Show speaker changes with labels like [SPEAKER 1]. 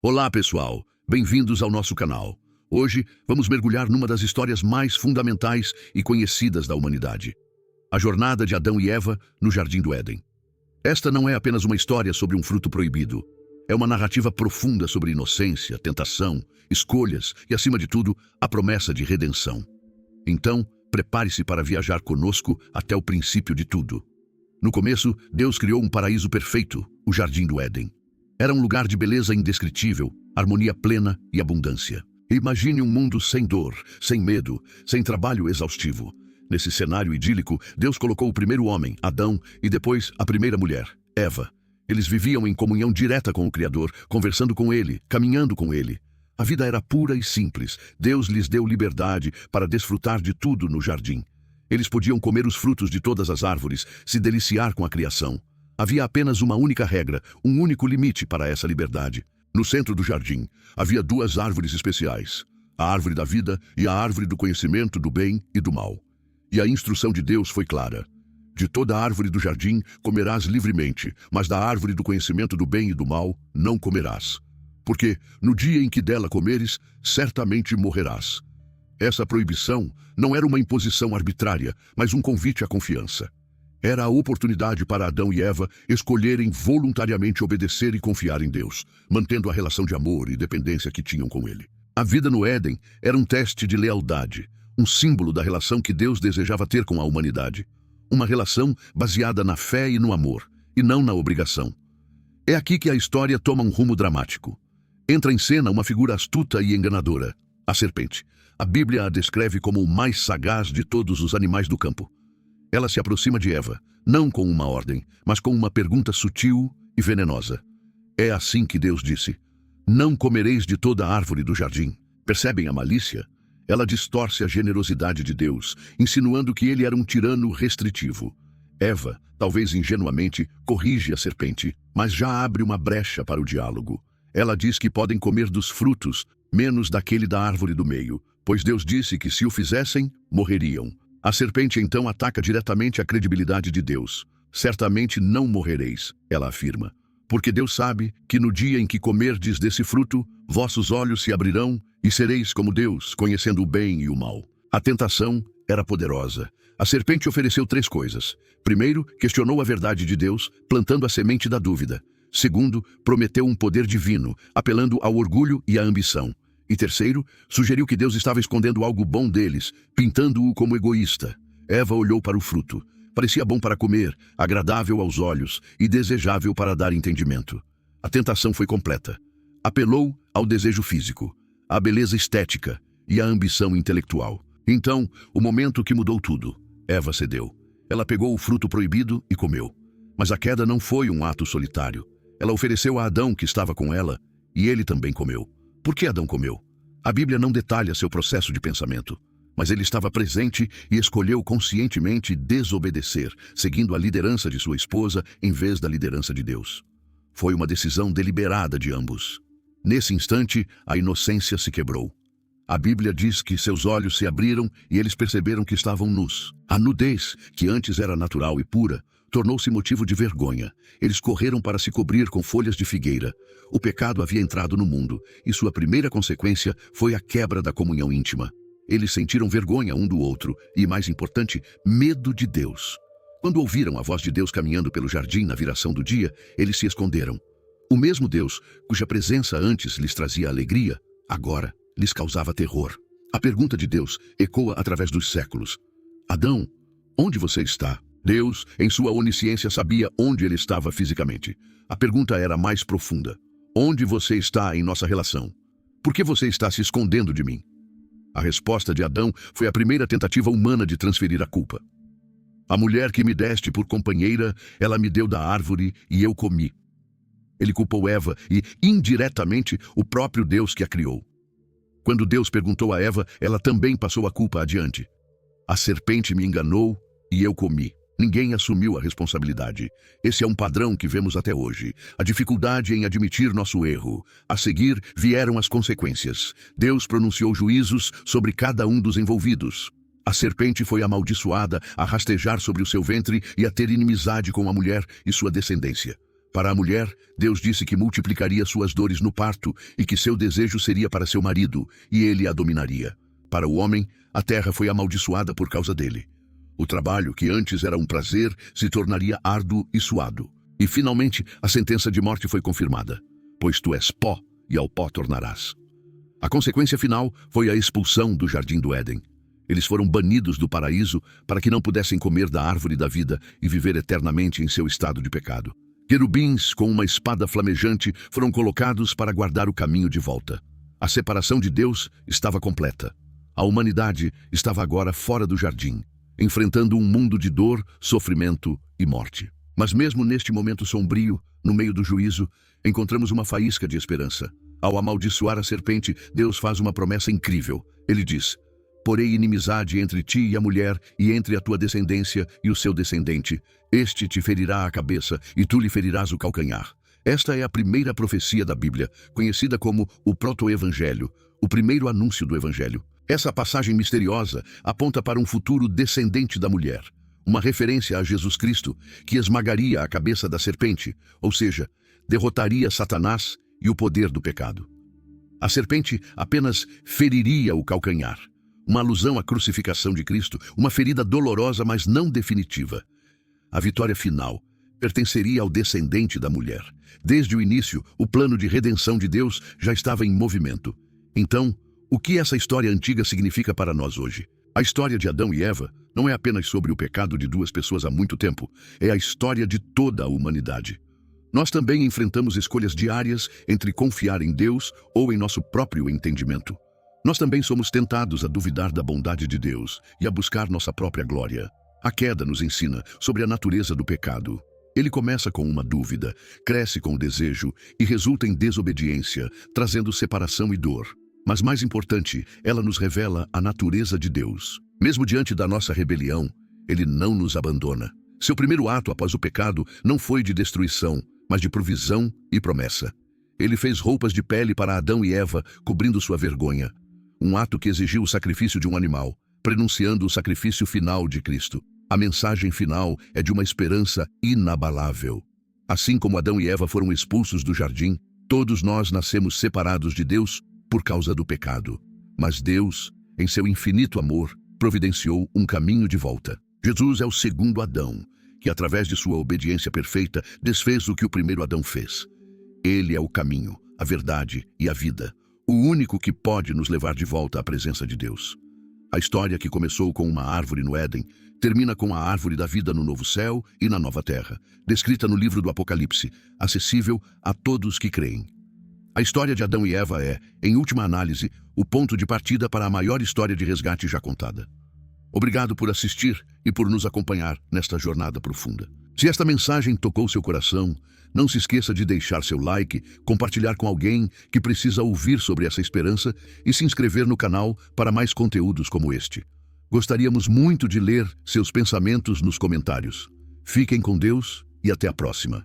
[SPEAKER 1] Olá, pessoal! Bem-vindos ao nosso canal. Hoje, vamos mergulhar numa das histórias mais fundamentais e conhecidas da humanidade. A jornada de Adão e Eva no Jardim do Éden. Esta não é apenas uma história sobre um fruto proibido. É uma narrativa profunda sobre inocência, tentação, escolhas e, acima de tudo, a promessa de redenção. Então, prepare-se para viajar conosco até o princípio de tudo. No começo, Deus criou um paraíso perfeito, o Jardim do Éden. Era um lugar de beleza indescritível, harmonia plena e abundância. Imagine um mundo sem dor, sem medo, sem trabalho exaustivo. Nesse cenário idílico, Deus colocou o primeiro homem, Adão, e depois a primeira mulher, Eva. Eles viviam em comunhão direta com o Criador, conversando com Ele, caminhando com Ele. A vida era pura e simples. Deus lhes deu liberdade para desfrutar de tudo no jardim. Eles podiam comer os frutos de todas as árvores, se deliciar com a criação. Havia apenas uma única regra, um único limite para essa liberdade. No centro do jardim, havia duas árvores especiais, a árvore da vida e a árvore do conhecimento do bem e do mal. E a instrução de Deus foi clara. De toda a árvore do jardim comerás livremente, mas da árvore do conhecimento do bem e do mal não comerás. Porque, no dia em que dela comeres, certamente morrerás. Essa proibição não era uma imposição arbitrária, mas um convite à confiança. Era a oportunidade para Adão e Eva escolherem voluntariamente obedecer e confiar em Deus, mantendo a relação de amor e dependência que tinham com Ele. A vida no Éden era um teste de lealdade, um símbolo da relação que Deus desejava ter com a humanidade. Uma relação baseada na fé e no amor, e não na obrigação. É aqui que a história toma um rumo dramático. Entra em cena uma figura astuta e enganadora, a serpente. A Bíblia a descreve como o mais sagaz de todos os animais do campo. Ela se aproxima de Eva, não com uma ordem, mas com uma pergunta sutil e venenosa. É assim que Deus disse: não comereis de toda a árvore do jardim. Percebem a malícia? Ela distorce a generosidade de Deus, insinuando que ele era um tirano restritivo. Eva, talvez ingenuamente, corrige a serpente, mas já abre uma brecha para o diálogo. Ela diz que podem comer dos frutos, menos daquele da árvore do meio, pois Deus disse que se o fizessem, morreriam. A serpente então ataca diretamente a credibilidade de Deus. Certamente não morrereis, ela afirma, porque Deus sabe que no dia em que comerdes desse fruto, vossos olhos se abrirão e sereis como Deus, conhecendo o bem e o mal. A tentação era poderosa. A serpente ofereceu três coisas. Primeiro, questionou a verdade de Deus, plantando a semente da dúvida. Segundo, prometeu um poder divino, apelando ao orgulho e à ambição. E terceiro, sugeriu que Deus estava escondendo algo bom deles, pintando-o como egoísta. Eva olhou para o fruto. Parecia bom para comer, agradável aos olhos e desejável para dar entendimento. A tentação foi completa. Apelou ao desejo físico, à beleza estética e à ambição intelectual. Então, o momento que mudou tudo. Eva cedeu. Ela pegou o fruto proibido e comeu. Mas a queda não foi um ato solitário. Ela ofereceu a Adão, que estava com ela, e ele também comeu. Por que Adão comeu? A Bíblia não detalha seu processo de pensamento, mas ele estava presente e escolheu conscientemente desobedecer, seguindo a liderança de sua esposa em vez da liderança de Deus. Foi uma decisão deliberada de ambos. Nesse instante, a inocência se quebrou. A Bíblia diz que seus olhos se abriram e eles perceberam que estavam nus. A nudez, que antes era natural e pura, tornou-se motivo de vergonha. Eles correram para se cobrir com folhas de figueira. O pecado havia entrado no mundo, e sua primeira consequência foi a quebra da comunhão íntima. Eles sentiram vergonha um do outro, e, mais importante, medo de Deus. Quando ouviram a voz de Deus caminhando pelo jardim na viração do dia, eles se esconderam. O mesmo Deus, cuja presença antes lhes trazia alegria, agora lhes causava terror. A pergunta de Deus ecoa através dos séculos: Adão, onde você está? Deus, em sua onisciência, sabia onde ele estava fisicamente. A pergunta era mais profunda. Onde você está em nossa relação? Por que você está se escondendo de mim? A resposta de Adão foi a primeira tentativa humana de transferir a culpa. A mulher que me deste por companheira, ela me deu da árvore e eu comi. Ele culpou Eva e, indiretamente, o próprio Deus que a criou. Quando Deus perguntou a Eva, ela também passou a culpa adiante. A serpente me enganou e eu comi. Ninguém assumiu a responsabilidade. Esse é um padrão que vemos até hoje. A dificuldade em admitir nosso erro. A seguir, vieram as consequências. Deus pronunciou juízos sobre cada um dos envolvidos. A serpente foi amaldiçoada a rastejar sobre o seu ventre e a ter inimizade com a mulher e sua descendência. Para a mulher, Deus disse que multiplicaria suas dores no parto e que seu desejo seria para seu marido, e ele a dominaria. Para o homem, a terra foi amaldiçoada por causa dele. O trabalho, que antes era um prazer, se tornaria árduo e suado. E, finalmente, a sentença de morte foi confirmada. Pois tu és pó, e ao pó tornarás. A consequência final foi a expulsão do Jardim do Éden. Eles foram banidos do paraíso para que não pudessem comer da árvore da vida e viver eternamente em seu estado de pecado. Querubins, com uma espada flamejante, foram colocados para guardar o caminho de volta. A separação de Deus estava completa. A humanidade estava agora fora do jardim, enfrentando um mundo de dor, sofrimento e morte. Mas mesmo neste momento sombrio, no meio do juízo, encontramos uma faísca de esperança. Ao amaldiçoar a serpente, Deus faz uma promessa incrível. Ele diz: porei inimizade entre ti e a mulher, e entre a tua descendência e o seu descendente. Este te ferirá a cabeça, e tu lhe ferirás o calcanhar. Esta é a primeira profecia da Bíblia, conhecida como o proto-evangelho, o primeiro anúncio do evangelho. Essa passagem misteriosa aponta para um futuro descendente da mulher, uma referência a Jesus Cristo, que esmagaria a cabeça da serpente, ou seja, derrotaria Satanás e o poder do pecado. A serpente apenas feriria o calcanhar, uma alusão à crucificação de Cristo, uma ferida dolorosa, mas não definitiva. A vitória final pertenceria ao descendente da mulher. Desde o início, o plano de redenção de Deus já estava em movimento. Então, o que essa história antiga significa para nós hoje? A história de Adão e Eva não é apenas sobre o pecado de duas pessoas há muito tempo, é a história de toda a humanidade. Nós também enfrentamos escolhas diárias entre confiar em Deus ou em nosso próprio entendimento. Nós também somos tentados a duvidar da bondade de Deus e a buscar nossa própria glória. A queda nos ensina sobre a natureza do pecado. Ele começa com uma dúvida, cresce com o desejo e resulta em desobediência, trazendo separação e dor. Mas mais importante, ela nos revela a natureza de Deus. Mesmo diante da nossa rebelião, Ele não nos abandona. Seu primeiro ato após o pecado não foi de destruição, mas de provisão e promessa. Ele fez roupas de pele para Adão e Eva, cobrindo sua vergonha. Um ato que exigiu o sacrifício de um animal, prenunciando o sacrifício final de Cristo. A mensagem final é de uma esperança inabalável. Assim como Adão e Eva foram expulsos do jardim, todos nós nascemos separados de Deus por causa do pecado. Mas Deus, em seu infinito amor, providenciou um caminho de volta. Jesus é o segundo Adão, que através de sua obediência perfeita desfez o que o primeiro Adão fez. Ele é o caminho, a verdade e a vida, o único que pode nos levar de volta à presença de Deus. A história, que começou com uma árvore no Éden, termina com a árvore da vida no novo céu e na nova terra, descrita no livro do Apocalipse, acessível a todos que creem. A história de Adão e Eva é, em última análise, o ponto de partida para a maior história de resgate já contada. Obrigado por assistir e por nos acompanhar nesta jornada profunda. Se esta mensagem tocou seu coração, não se esqueça de deixar seu like, compartilhar com alguém que precisa ouvir sobre essa esperança e se inscrever no canal para mais conteúdos como este. Gostaríamos muito de ler seus pensamentos nos comentários. Fiquem com Deus e até a próxima.